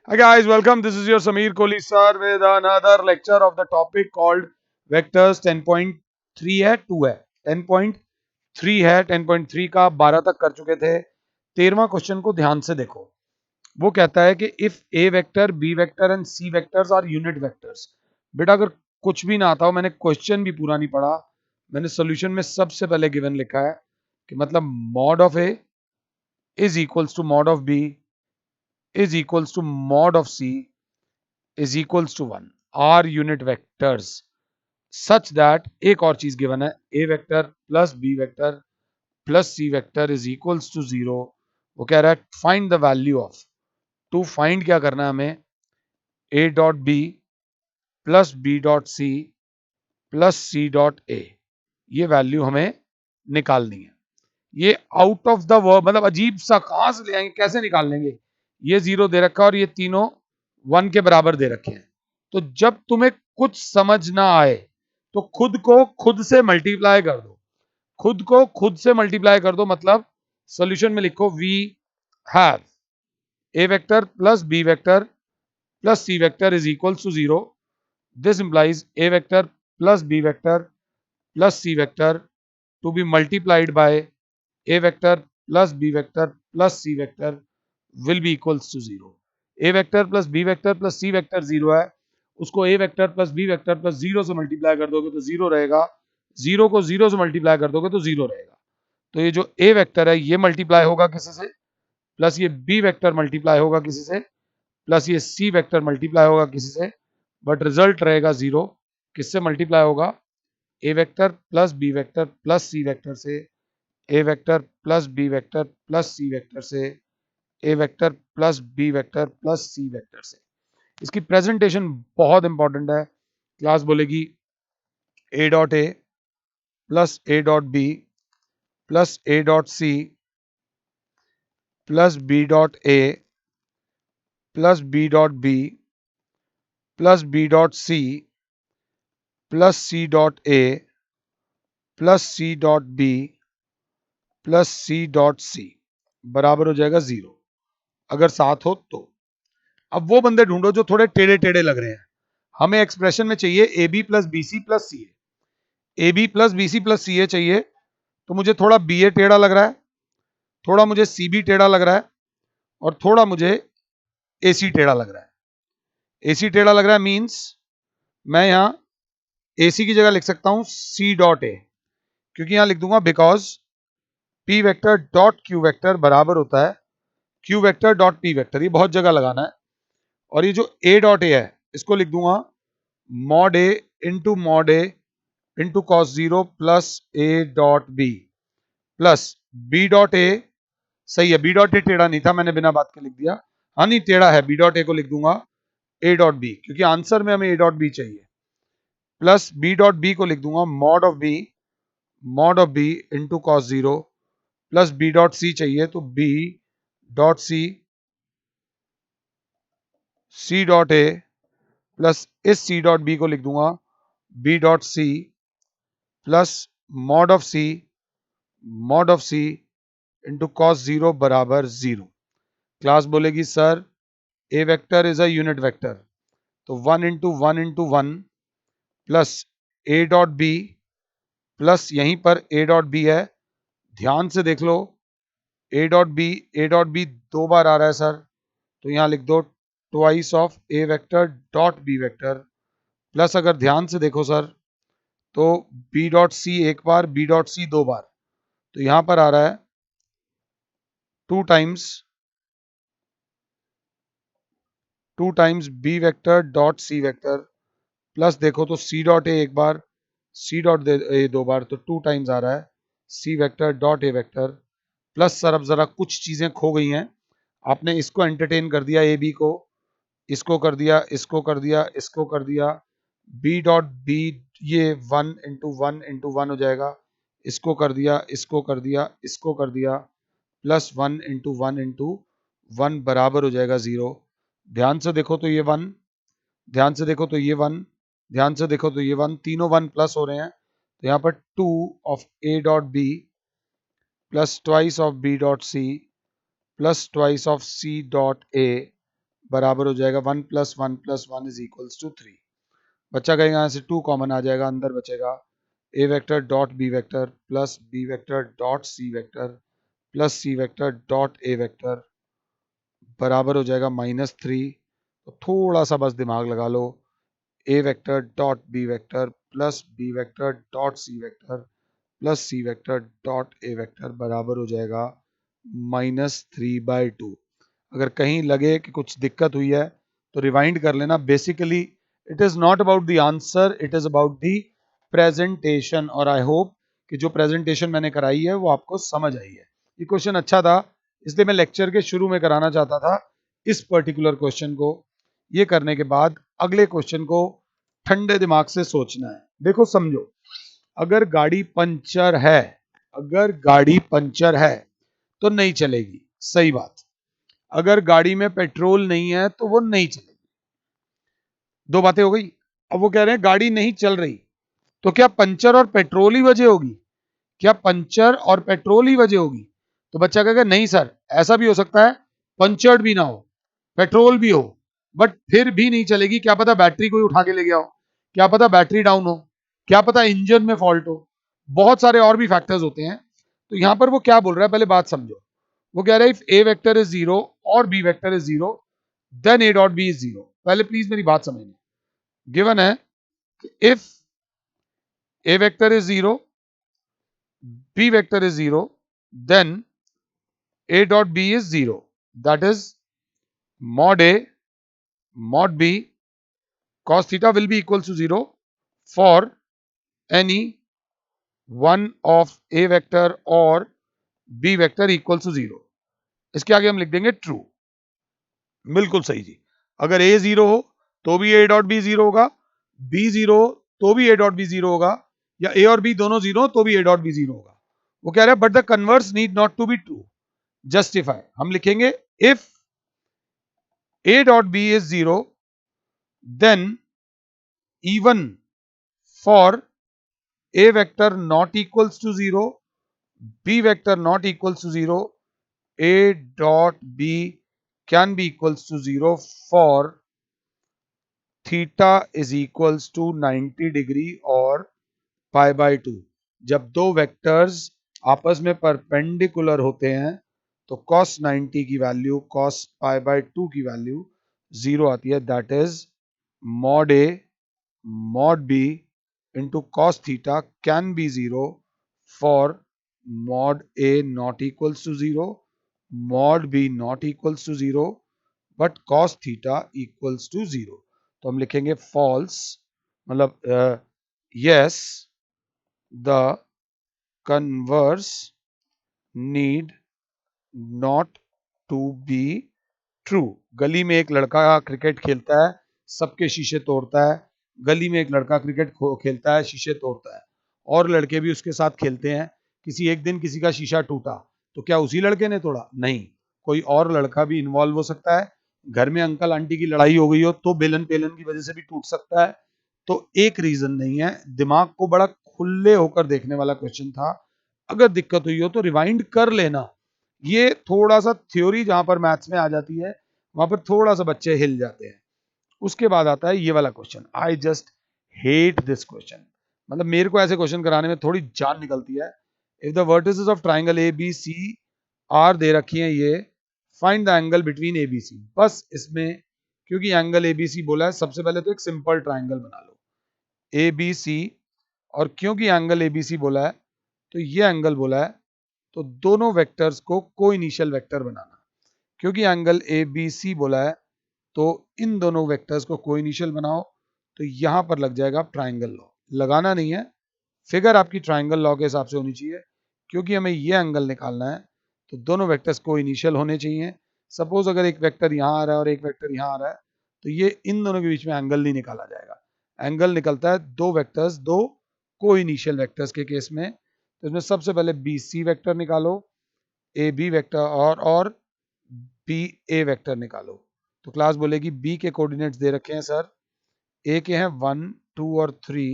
Hi guys, welcome. This is your Sameer Kohli sir with another lecture of the topic called Vectors 10.3 है 2 है 10.3 है 10.3 का 12 तक कर चुके थे। 13वां क्वेश्चन को ध्यान से देखो। वो कहता है कि if A vector B vector and C vectors are unit vectors. बेटा अगर कुछ भी ना आता हो, मैंने क्वेश्चन भी पूरा नहीं पढ़ा, मैंने सोल्यूशन में सबसे पहले गिवन लिखा है कि मतलब mod of A is equals to mod of B is equals to mod of C is equals to 1 are unit vectors such that एक और चीज गिवन है a vector plus b vector plus c vector is equals to 0। वो कह रहा है find the value of, to find क्या करना है हमें, a dot b plus b dot c plus c dot a, ये वैल्यू हमें निकालनी है। ये आउट ऑफ द वर्ब मतलब अजीब सा, कहां से ले आएंगे, कैसे निकाल लेंगे। ये जीरो दे रखा है और ये तीनों वन के बराबर दे रखे हैं। तो जब तुम्हें कुछ समझ ना आए तो खुद को खुद से मल्टीप्लाई कर दो, खुद को खुद से मल्टीप्लाई कर दो। मतलब सॉल्यूशन में लिखो we have a vector plus B vector plus C vector is equals to 0। This implies a vector plus B vector plus C vector to be multiplied by a vector plus b vector plus c vector will be equals to 0। a vector plus b vector plus c vector 0 है, उसको a vector plus b vector plus 0 से multiply कर दोगे तो 0 रहेगा, 0 को 0 से multiply कर दोगे तो 0 रहेगा। तो ये जो a वेक्टर है ये मल्टीप्लाई होगा किसी से, प्लस ये b वेक्टर मल्टीप्लाई होगा किसी से, प्लस ये c वेक्टर मल्टीप्लाई होगा किसी से, बट रिजल्ट रहेगा 0। किससे मल्टीप्लाई होगा, a vector plus b vector plus c vector से, A vector plus B vector plus C vector से, A vector plus B vector plus C vector से। इसकी प्रेजेंटेशन बहुत इंपॉर्टेंट है। क्लास बोलेगी A dot A plus A dot B plus A dot C plus B dot A plus B dot B plus B dot C plus C dot A plus C dot B plus C dot C बराबर हो जाएगा 0 अगर साथ हो तो। अब वो बंदे ढूंढो जो थोड़े टेढ़े टेढ़े लग रहे हैं। हमें एक्सप्रेशन में चाहिए A B plus B C plus C A B plus B C plus C A चाहिए। तो मुझे थोड़ा बी ए टेढ़ा लग रहा है, थोड़ा मुझे सी बी टेढ़ा लग रहा है और थोड़ा मुझे ए सी टेढ़ा लग रहा है। ए सी टेढ़ा लग रहा है मीन्स मैं यहां ए सी की जगह लिख सकता हूं सी डॉट ए, क्योंकि यहां लिख दूंगा because P vector dot Q vector बराबर होता है Q vector dot P vector. ये बहुत जगह लगाना है। और ये जो ए डॉट ए है इसको लिख दूंगा mod a into cos 0 plus A dot B plus B dot a. सही है, बी डॉट ए टेढ़ा नहीं था, मैंने बिना बात के लिख दिया। हाँ नहीं टेढ़ा है, बी डॉट ए को लिख दूंगा ए डॉट बी, क्योंकि आंसर में हमें ए डॉट बी चाहिए। प्लस बी डॉट बी को लिख दूंगा mod of b into cos 0 plus B dot c चाहिए तो बी डॉट सी डॉट ए प्लस इस सी डॉट बी को लिख दूंगा b dot C plus mod of c into cos 0 बराबर 0। क्लास बोलेगी sir a vector is a unit vector, तो 1 into 1 plus ए dot B plus यहीं पर ए डॉट बी है, ध्यान से देख लो ए डॉट बी दो बार आ रहा है सर, तो यहां लिख दो twice of A vector dot B vector plus अगर ध्यान से देखो सर तो बी डॉट सी एक बार बी डॉट सी दो बार, तो यहां पर आ रहा है two times b vector dot c vector plus देखो तो सी डॉट ए एक बार सी डॉट ए दो बार, तो टू टाइम्स आ रहा है C vector dot A vector plus sir अब जरा कुछ चीजें खो गई हैं। आपने इसको एंटरटेन कर दिया ए बी को, इसको कर दिया, इसको कर दिया, इसको कर दिया, बी डॉट बी ये 1 इंटू 1 हो जाएगा, इसको कर दिया, इसको कर दिया, इसको कर दिया, प्लस 1 इंटू 1 बराबर हो जाएगा 0। ध्यान से देखो तो ये 1, ध्यान से देखो तो ये 1, ध्यान से देखो तो ये 1, तीनों 1 प्लस हो रहे हैं, तो यहाँ पर 2 of a dot B plus twice of b dot C plus twice of c dot a बराबर हो जाएगा 1 + 1 + 1 = 3। बच्चा कहेगा यहाँ से 2 कॉमन आ जाएगा, अंदर बचेगा a vector dot b vector plus b vector dot c vector plus c vector dot a vector बराबर हो जाएगा -3। तो थोड़ा सा बस दिमाग लगा लो, a vector dot b vector plus b vector dot c vector plus c vector dot a vector बराबर हो जाएगा -3/2। अगर कहीं लगे कि कुछ दिक्कत हुई है तो रिवाइंड कर लेना। Basically it is not about the answer, it is about the presentation. और आई होप कि जो प्रेजेंटेशन मैंने कराई है वो आपको समझ आई है। ये क्वेश्चन अच्छा था, इसलिए मैं लेक्चर के शुरू में कराना चाहता था इस पर्टिकुलर क्वेश्चन को। ये करने के बाद अगले क्वेश्चन को ठंडे दिमाग से सोचना है। देखो समझो, अगर गाड़ी पंचर है, अगर गाड़ी पंचर है तो नहीं चलेगी, सही बात। अगर गाड़ी में पेट्रोल नहीं है तो वो नहीं चलेगी। दो बातें हो गई। अब वो कह रहे हैं गाड़ी नहीं चल रही, तो क्या पंचर और पेट्रोल ही वजह होगी? क्या पंचर और पेट्रोल ही वजह होगी? तो बच्चा कहेगा नहीं सर, ऐसा भी हो सकता है पंचर्ड भी ना हो, पेट्रोल भी हो, बट फिर भी नहीं चलेगी। क्या पता बैटरी कोई उठा के ले गया हो, क्या पता बैटरी डाउन हो, क्या पता इंजन में फॉल्ट हो, बहुत सारे और भी फैक्टर्स होते हैं। तो यहां पर वो क्या बोल रहा है, पहले बात समझो। वो कह रहा है if A vector is zero और B vector is zero then A dot B is zero. पहले प्लीज मेरी बात समझना। गिवन है if A vector is zero, B vector is zero, then a dot b is 0, that is mod a mod b cos theta will be equals to 0 for any one of a vector or b vector equals to 0। इसके आगे हम लिख देंगे true. बिल्कुल सही जी। अगर a 0 हो तो भी a डॉट b 0 होगा, b 0 हो तो भी a डॉट b 0 होगा, या a और b दोनों 0 हो तो भी a डॉट b 0 होगा। वो कह रहा है but the converse need not to be true. Justify हम लिखेंगे if a dot b is 0 then even for a vector not equals to 0, b vector not equals to 0, a dot b can be equals to 0 for theta is equals to 90 degree और pi by 2। जब दो vectors आपस में perpendicular होते हैं तो cos 90 की value cos pi by 2 की वैल्यू 0 आती है। That is mod a mod b into cos theta can be 0 for mod a not equals to 0, mod b not equals to 0, but cos theta equals to 0। तो हम लिखेंगे false, मतलब yes the converse need not to be true. गली में एक लड़का cricket खेलता है, सबके शीशे तोड़ता है। गली में एक लड़का क्रिकेट खेलता है, शीशे तोड़ता है, और लड़के भी उसके साथ खेलते हैं। किसी एक दिन किसी का शीशा टूटा, तो क्या उसी लड़के ने तोड़ा? नहीं, कोई और लड़का भी इन्वॉल्व हो सकता है। घर में अंकल आंटी की लड़ाई हो गई हो तो बेलन पेलन की वजह से भी टूट सकता है। तो एक रीजन नहीं है। दिमाग को बड़ा खुले होकर देखने वाला क्वेश्चन था। अगर दिक्कत हुई हो तो रिवाइंड कर लेना। ये थोड़ा सा थ्योरी जहां पर मैथ्स में आ जाती है वहां पर थोड़ा सा बच्चे हिल जाते हैं। उसके बाद आता है ये वाला question. I just hate this question. मतलब मेरे को ऐसे क्वेश्चन कराने में थोड़ी जान निकलती है। If the vertices of triangle A B C are दे रखी है ये, find the angle between A B C. बस इसमें क्योंकि एंगल ए बी सी बोला है, सबसे पहले तो एक सिंपल ट्राइंगल बना लो ए बी सी, और क्योंकि एंगल ए बी सी बोला है तो ये एंगल बोला है, तो दोनों वेक्टर्स को को इनिशियल वेक्टर बनाना। क्योंकि एंगल ए बी सी बोला है तो इन दोनों वेक्टर्स को को इनिशियल बनाओ। तो यहां पर लग जाएगा ट्राइंगल लॉ। लगाना नहीं है, फिगर आपकी ट्राइंगल लॉ के हिसाब से होनी चाहिए। क्योंकि हमें ये एंगल निकालना है तो दोनों वेक्टर्स को इनिशियल होने चाहिए। सपोज अगर एक वेक्टर यहां आ रहा है और एक वेक्टर यहां आ रहा है तो ये इन दोनों के बीच में एंगल नहीं निकाला जाएगा। एंगल निकलता है दो वेक्टर्स, दो को इनिशियल वेक्टर्स के केस में। तो इसमें सबसे पहले बी सी वेक्टर निकालो, ए बी वेक्टर और बी ए वेक्टर निकालो। तो क्लास बोलेगी बी के कोऑर्डिनेट्स दे रखे हैं सर, ए के हैं 1 2 और 3,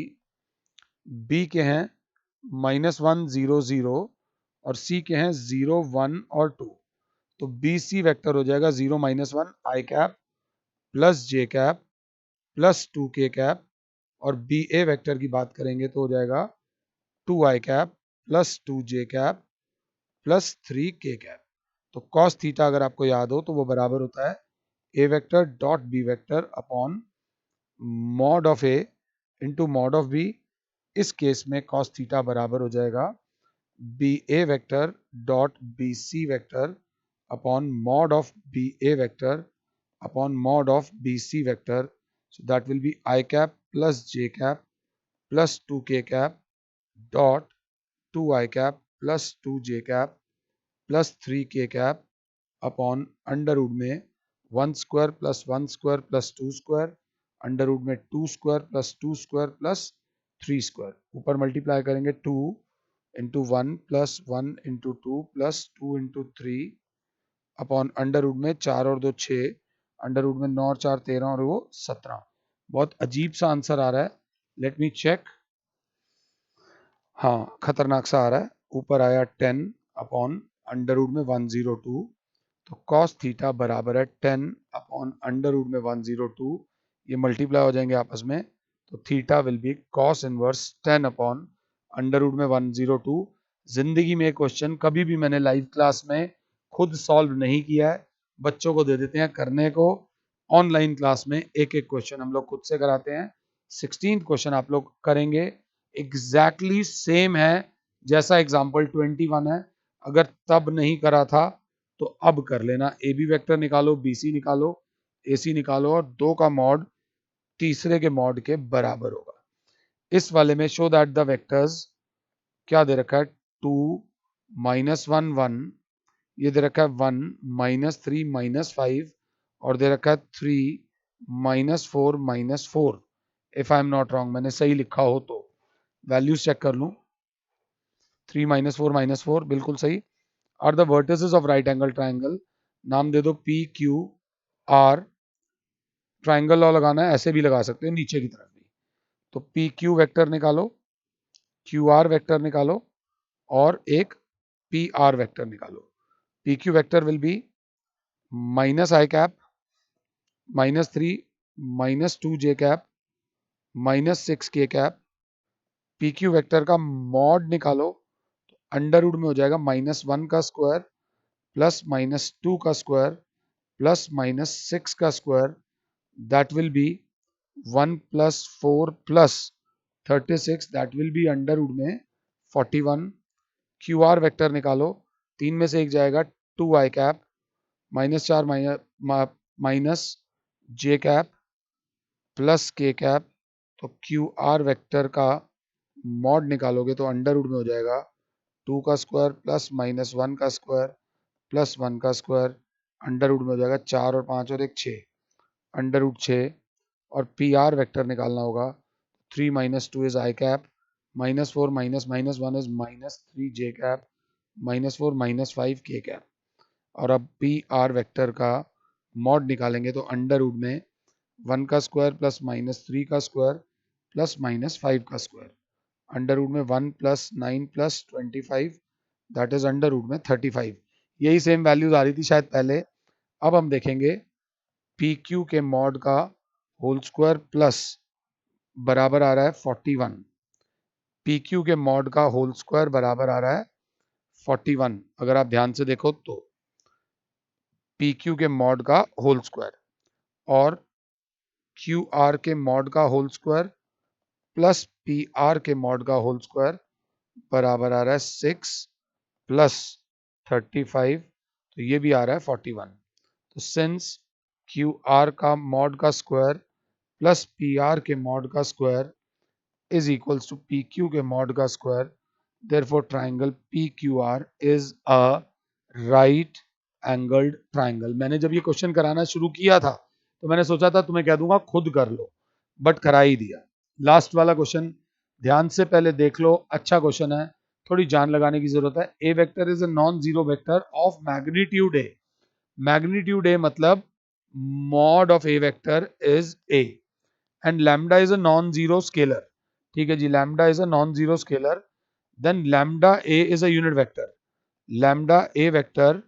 बी के हैं -1 0 0 और सी के हैं 0 1 और 2। तो बी सी वेक्टर हो जाएगा 0 -1 I cap plus J cap plus 2k cap, और बी ए वेक्टर की बात करेंगे तो हो जाएगा 2i cap plus 2j cap plus 3k cap. तो कॉस थीटा अगर आपको याद हो तो वो बराबर होता है A vector dot B vector upon mod of A into mod of B. इस केस में कॉस थीटा बराबर हो जाएगा B A vector dot B C vector upon mod of b A vector upon mod of b C vector. So that will be I cap plus j cap plus 2k cap dot 2i cap plus 2j cap plus 3k cap upon under root में 1 square plus 1 square under root में 2 square plus 3 square. ऊपर multiply करेंगे 2 into 1 plus 1 into 2 plus 2 into 3 upon under root में 4 और 2 6, under root में 9 और 4 13 और वो 17। बहुत अजीब सा आंसर आ रहा है, लेट मी चेक। हाँ, खतरनाक सा आ रहा है। ऊपर आया 10 अपॉन अंडर रूट में 102, तो कॉस थीटा बराबर है 10 अपॉन अंडर रूट में 102। ये मल्टीप्लाई हो जाएंगे आपस में, तो theta will be cos inverse 10 upon under root में 102। जिंदगी में क्वेश्चन कभी भी मैंने लाइव क्लास में खुद सॉल्व नहीं किया है, बच्चों को दे देते हैं करने को। ऑनलाइन क्लास में एक एक क्वेश्चन हम लोग खुद से कराते हैं। 16 क्वेश्चन आप लोग करेंगे, एग्जैक्टली सेम है जैसा एग्जाम्पल 21 है। अगर तब नहीं करा था तो अब कर लेना। ए बी वेक्टर निकालो, बी सी निकालो, ए सी निकालो, और 2 का मॉड तीसरे के मॉड के बराबर होगा। इस वाले में शो दैट द वेक्टर्स क्या दे रखा है, 2 -1 1, ये दे रखा है 1 -3 -5, और दे रखा है 3 -4 -4। If I am not wrong, मैंने सही लिखा हो तो वैल्यूज चेक कर लूं। 3 -4 -4 बिल्कुल सही। Are the vertices of right angle triangle, नाम दे दो P Q R. Triangle law लगाना है, ऐसे भी लगा सकते हो नीचे की तरफ भी। तो पी क्यू वेक्टर निकालो, क्यू आर वेक्टर निकालो, और एक पी आर वेक्टर निकालो। P Q vector will be -i cap -3 -2j cap -6k cap. P Q vector का मॉड निकालो, अंडर रूट में हो जाएगा -1 का स्क्वायर प्लस -2 का स्क्वायर प्लस -6 का square, that will be 1 + 4 + 36, that will be under root में 41। क्यू आर वेक्टर निकालो, 3 में से एक जाएगा 2i कैप -4 माइनस जे कैप प्लस के कैप। तो क्यू आर वेक्टर का मॉड निकालोगे तो अंडर रूट में हो जाएगा 2 का स्क्वायर प्लस -1 का स्क्वायर प्लस 1 का स्क्वायर, अंडर रूट में हो जाएगा 4 और 5 और 1 6, अंडर रूट 6। और पी आर वेक्टर निकालना होगा, 3 - 2 is i cap -4 - -1 is -3j cap -4 -5 k cap. और अब पी आर वेक्टर का मॉड निकालेंगे तो अंडर रूट में 1 का स्क्वायर प्लस -3 का स्क्वायर प्लस -5 का स्क्वायर, अंडर रूट में 1 + 9 + 25, दैट इज अंडर रूट में 35। यही सेम वैल्यूज आ रही थी शायद पहले। अब हम देखेंगे पी क्यू के मॉड का होल स्क्वायर प्लस बराबर आ रहा है 41। पी क्यू के मॉड का होल स्क्वायर बराबर आ रहा है 41। अगर आप ध्यान से देखो तो पी क्यू के मॉड का होल स्क्वायर और क्यू आर के मॉड का whole square plus P R के मॉड का होल स्क्वायर बराबर आ रहा है 6 + 35, तो ये भी आ रहा है 41। तो सिंस क्यू आर का मॉड का स्क्वायर प्लस पी आर के मॉड का square is equals to P Q के मॉड का square, therefore triangle P Q R is a right angled triangle. मैंने जब ये क्वेश्चन कराना शुरू किया था तो मैंने सोचा था तुम्हें कह दूंगा खुद कर लो, बट करा ही दिया। लास्ट वाला क्वेश्चन ध्यान से पहले देख लो, अच्छा क्वेश्चन है, थोड़ी जान लगाने की जरूरत है। A vector is a non zero vector of magnitude A. Magnitude A मतलब mod of A vector is A, and lambda is a non zero scalar. ठीक है जी, lambda is a non zero scalar, then lambda A is a unit vector. Lambda A vector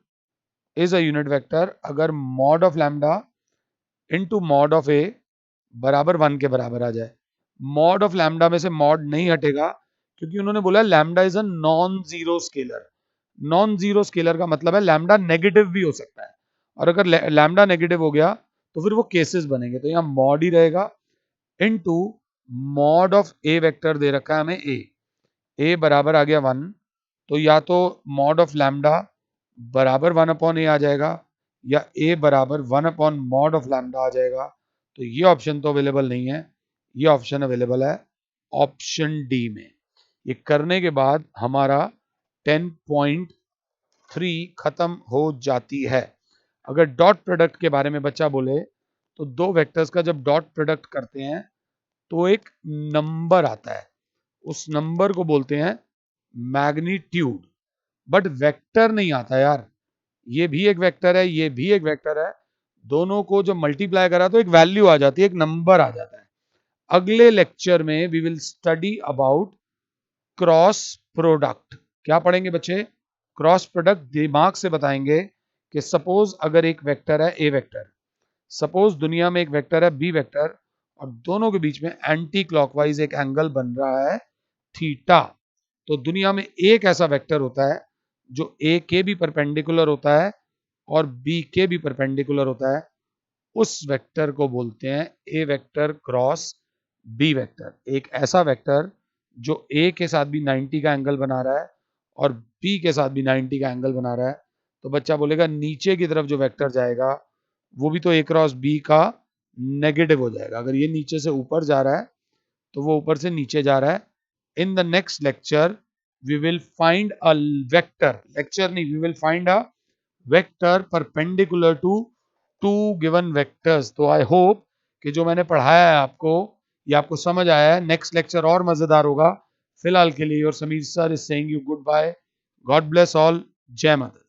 is a unit vector अगर mod of lambda into mod of A बराबर 1 के बराबर आ जाए। Mod of lambda में से मॉड नहीं हटेगा क्योंकि उन्होंने बोला lambda is a non zero scalar. Non zero scalar का मतलब है लैम्डा नेगेटिव भी हो सकता है, और अगर लैम्डा नेगेटिव हो गया तो फिर वो केसेस बनेंगे, तो यहाँ मॉड ही रहेगा into mod of A vector दे रखा है हमें ए बराबर आ गया 1, तो या तो मॉड ऑफ लैम्डा बराबर 1 अपॉन ए आ जाएगा या ए बराबर 1 अपॉन मॉड ऑफ लैम्डा आ जाएगा। तो ये ऑप्शन तो अवेलेबल नहीं है, ये ऑप्शन अवेलेबल है ऑप्शन डी में। ये करने के बाद हमारा 10.3 खत्म हो जाती है। अगर डॉट प्रोडक्ट के बारे में बच्चा बोले तो दो वेक्टर्स का जब डॉट प्रोडक्ट करते हैं तो एक नंबर आता है, उस नंबर को बोलते हैं मैग्नीट्यूड, बट वेक्टर नहीं आता यार। ये भी एक वेक्टर है, ये भी एक वेक्टर है, दोनों को जब मल्टीप्लाई करा तो एक वैल्यू आ जाती है, एक नंबर आ जाता है। अगले लेक्चर में we will study about cross product. क्या पढ़ेंगे बच्चे? क्रॉस प्रोडक्ट दिमाग से बताएंगे कि सपोज अगर एक वेक्टर है ए वेक्टर, सपोज दुनिया में एक वेक्टर है बी वेक्टर, और दोनों के बीच में एंटी क्लॉकवाइज एक एंगल बन रहा है थीटा, तो दुनिया में एक ऐसा वेक्टर होता है जो ए के भी परपेंडिकुलर होता है और बी के भी परपेंडिकुलर होता है, उस वेक्टर को बोलते हैं ए वेक्टर क्रॉस बी वेक्टर। एक ऐसा वेक्टर जो ए के साथ भी 90 का एंगल बना रहा है और बी के साथ भी 90 का एंगल बना रहा है, तो बच्चा बोलेगा नीचे की तरफ जो वेक्टर जाएगा वो भी तो ए क्रॉस बी का नेगेटिव हो जाएगा। अगर ये नीचे से ऊपर जा रहा है तो वो ऊपर से नीचे जा रहा है। In the next lecture we will find a vector, lecture नहीं, we will find a vector perpendicular to two given vectors. तो आई होप कि जो मैंने पढ़ाया है आपको ये आपको समझ आया है। नेक्स्ट लेक्चर और मजेदार होगा। फिलहाल के लिए your Sameer sir is saying you goodbye. God bless all. जय माता।